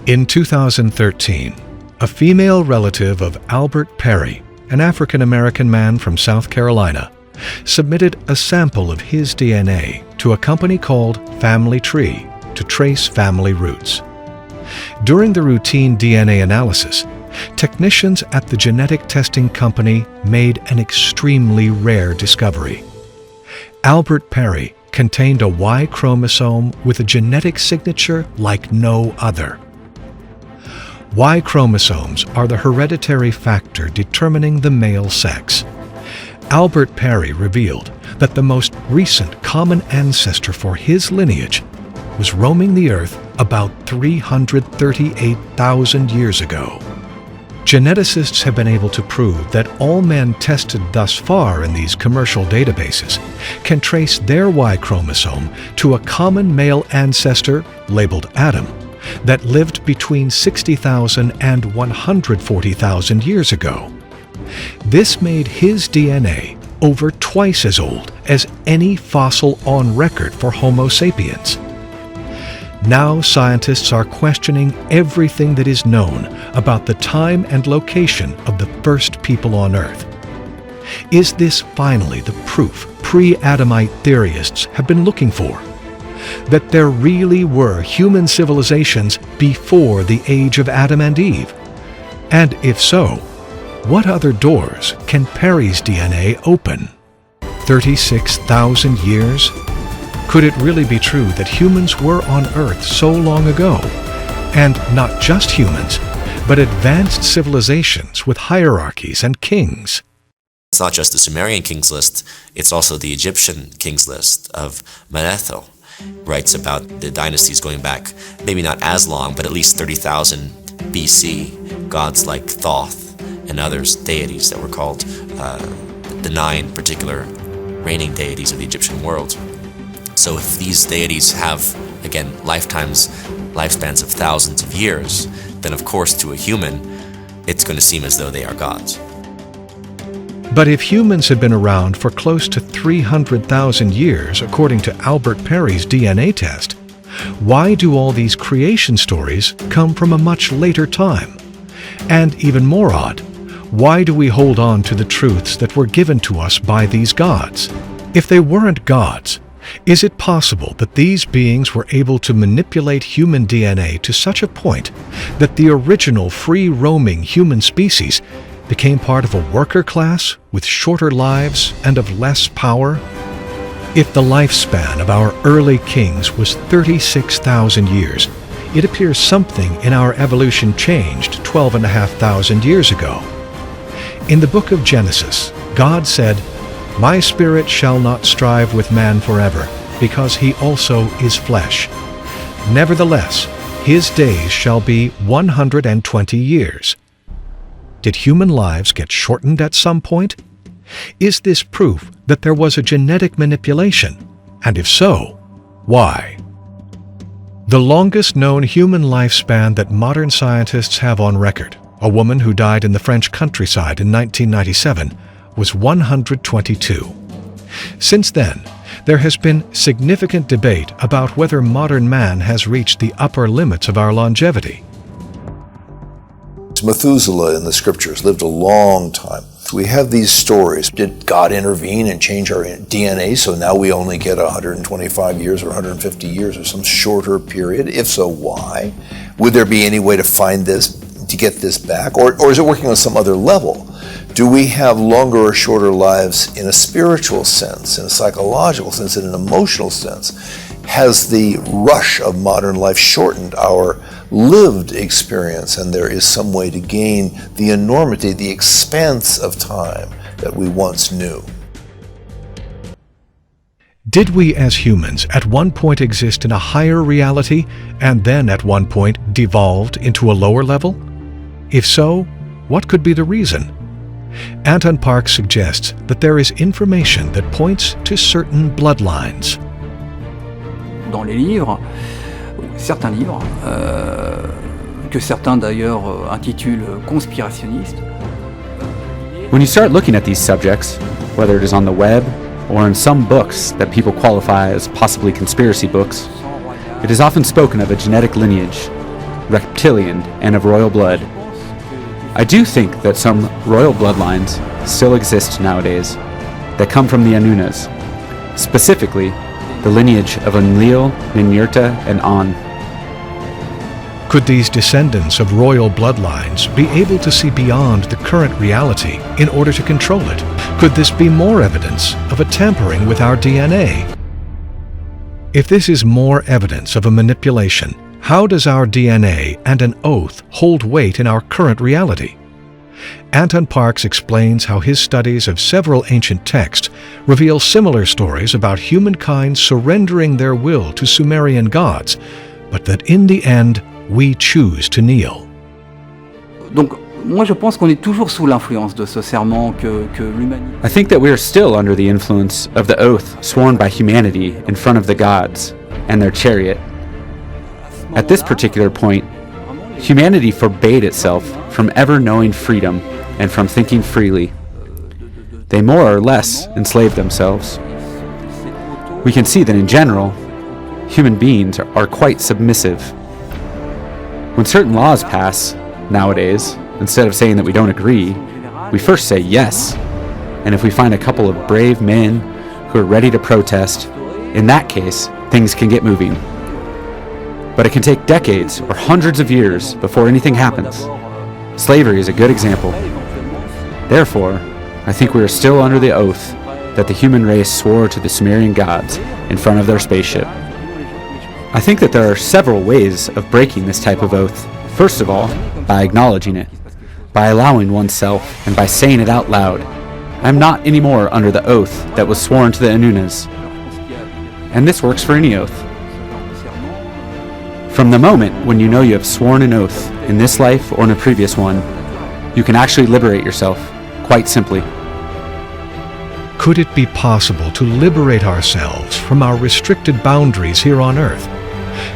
In 2013, a female relative of Albert Perry, an African-American man from South Carolina, submitted a sample of his DNA to a company called Family Tree to trace family roots. During the routine DNA analysis, technicians at the genetic testing company made an extremely rare discovery. Albert Perry contained a Y chromosome with a genetic signature like no other. Y chromosomes are the hereditary factor determining the male sex. Albert Perry revealed that the most recent common ancestor for his lineage was roaming the earth about 338,000 years ago. Geneticists have been able to prove that all men tested thus far in these commercial databases can trace their Y chromosome to a common male ancestor labeled Adam that lived between 60,000 and 140,000 years ago. This made his DNA over twice as old as any fossil on record for Homo sapiens. Now scientists are questioning everything that is known about the time and location of the first people on Earth. Is this finally the proof pre-Adamite theorists have been looking for? That there really were human civilizations before the age of Adam and Eve? And if so, what other doors can Perry's DNA open? 36,000 years? Could it really be true that humans were on Earth so long ago? And not just humans, but advanced civilizations with hierarchies and kings? It's not just the Sumerian kings list, it's also the Egyptian kings list of Manetho. Writes about the dynasties going back, maybe not as long, but at least 30,000 BC. Gods like Thoth and others, deities that were called the 9 particular reigning deities of the Egyptian world. So if these deities have, again, lifespans of thousands of years, then of course to a human, it's going to seem as though they are gods. But if humans had been around for close to 300,000 years, according to Albert Perry's DNA test, why do all these creation stories come from a much later time? And even more odd, why do we hold on to the truths that were given to us by these gods? If they weren't gods, is it possible that these beings were able to manipulate human DNA to such a point that the original free-roaming human species became part of a worker class with shorter lives and of less power? If the lifespan of our early kings was 36,000 years, it appears something in our evolution changed 12,500 years ago. In the book of Genesis, God said, "My spirit shall not strive with man forever, because he also is flesh. Nevertheless, his days shall be 120 years." Did human lives get shortened at some point? Is this proof that there was a genetic manipulation? And if so, why? The longest known human lifespan that modern scientists have on record, a woman who died in the French countryside in 1997, was 122. Since then, there has been significant debate about whether modern man has reached the upper limits of our longevity. Methuselah in the scriptures lived a long time. We have these stories. Did God intervene and change our DNA so now we only get 125 years or 150 years or some shorter period? If so, why? Would there be any way to find this, to get this back? Or is it working on some other level? Do we have longer or shorter lives in a spiritual sense, in a psychological sense, in an emotional sense? Has the rush of modern life shortened our lived experience, and there is some way to gain the enormity, the expanse of time that we once knew? Did we as humans at one point exist in a higher reality and then at one point devolved into a lower level? If so, what could be the reason? Anton Park suggests that there is information that points to certain bloodlines. Dans les livres, certains livres, que certains d'ailleurs intitulent conspirationnistes. When you start looking at these subjects, whether it is on the web or in some books that people qualify as possibly conspiracy books, it is often spoken of a genetic lineage, reptilian, and of royal blood. I do think that some royal bloodlines still exist nowadays that come from the Anunas, specifically the lineage of Enlil, Ninurta, and On. Could these descendants of royal bloodlines be able to see beyond the current reality in order to control it? Could this be more evidence of a tampering with our DNA? If this is more evidence of a manipulation, how does our DNA and an oath hold weight in our current reality? Anton Parks explains how his studies of several ancient texts reveal similar stories about humankind surrendering their will to Sumerian gods, but that in the end, we choose to kneel. Donc, moi je pense qu'on est toujours sous l'influence de ce serment que l'humanité... I think that we are still under the influence of the oath sworn by humanity in front of the gods and their chariot. At this particular point, humanity forbade itself from ever knowing freedom and from thinking freely. They more or less enslaved themselves. We can see that in general, human beings are quite submissive. When certain laws pass, nowadays, instead of saying that we don't agree, we first say yes. And if we find a couple of brave men who are ready to protest, in that case, things can get moving. But it can take decades or hundreds of years before anything happens. Slavery is a good example. Therefore, I think we are still under the oath that the human race swore to the Sumerian gods in front of their spaceship. I think that there are several ways of breaking this type of oath. First of all, by acknowledging it, by allowing oneself, and by saying it out loud. I am not anymore under the oath that was sworn to the Anunas. And this works for any oath. From the moment when you know you have sworn an oath in this life or in a previous one, you can actually liberate yourself, quite simply. Could it be possible to liberate ourselves from our restricted boundaries here on Earth?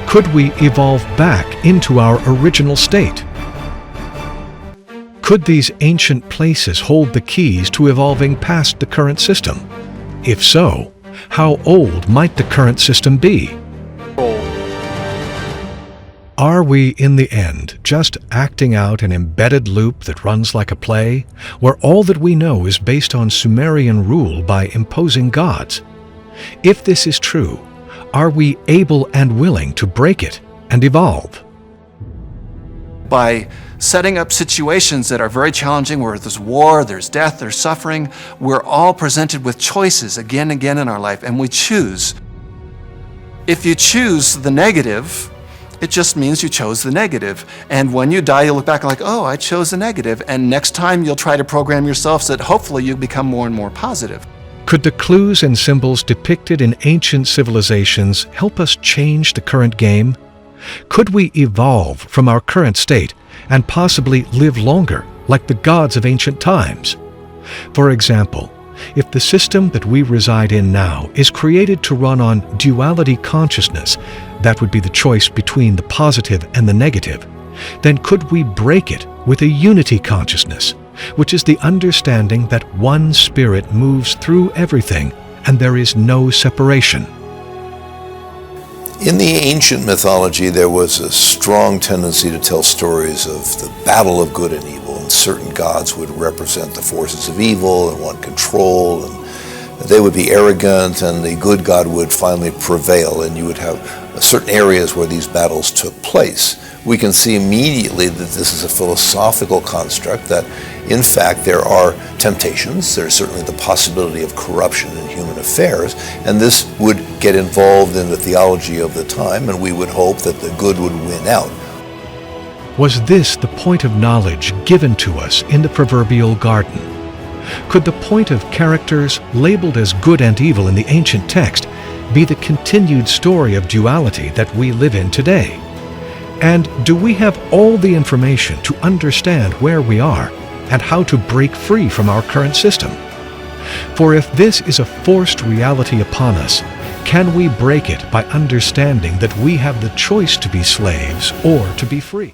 Could we evolve back into our original state? Could these ancient places hold the keys to evolving past the current system? If so, how old might the current system be? Are we, in the end, just acting out an embedded loop that runs like a play, where all that we know is based on Sumerian rule by imposing gods? If this is true, are we able and willing to break it and evolve? By setting up situations that are very challenging, where there's war, there's death, there's suffering, we're all presented with choices again and again in our life, and we choose. If you choose the negative, it just means you chose the negative. And when you die, you'll look back like, oh, I chose the negative. And next time you'll try to program yourself so that hopefully you become more and more positive. Could the clues and symbols depicted in ancient civilizations help us change the current game? Could we evolve from our current state and possibly live longer, like the gods of ancient times? For example, if the system that we reside in now is created to run on duality consciousness, that would be the choice between the positive and the negative, then could we break it with a unity consciousness, which is the understanding that one spirit moves through everything and there is no separation? In the ancient mythology, there was a strong tendency to tell stories of the battle of good and evil, and certain gods would represent the forces of evil and want control, and they would be arrogant, and the good god would finally prevail, and you would have certain areas where these battles took place. We can see immediately that this is a philosophical construct, that in fact there are temptations, there's certainly the possibility of corruption in human affairs, and this would get involved in the theology of the time, and we would hope that the good would win out. Was this the point of knowledge given to us in the proverbial garden? Could the point of characters labeled as good and evil in the ancient text be the continued story of duality that we live in today? And do we have all the information to understand where we are and how to break free from our current system? For if this is a forced reality upon us, can we break it by understanding that we have the choice to be slaves or to be free?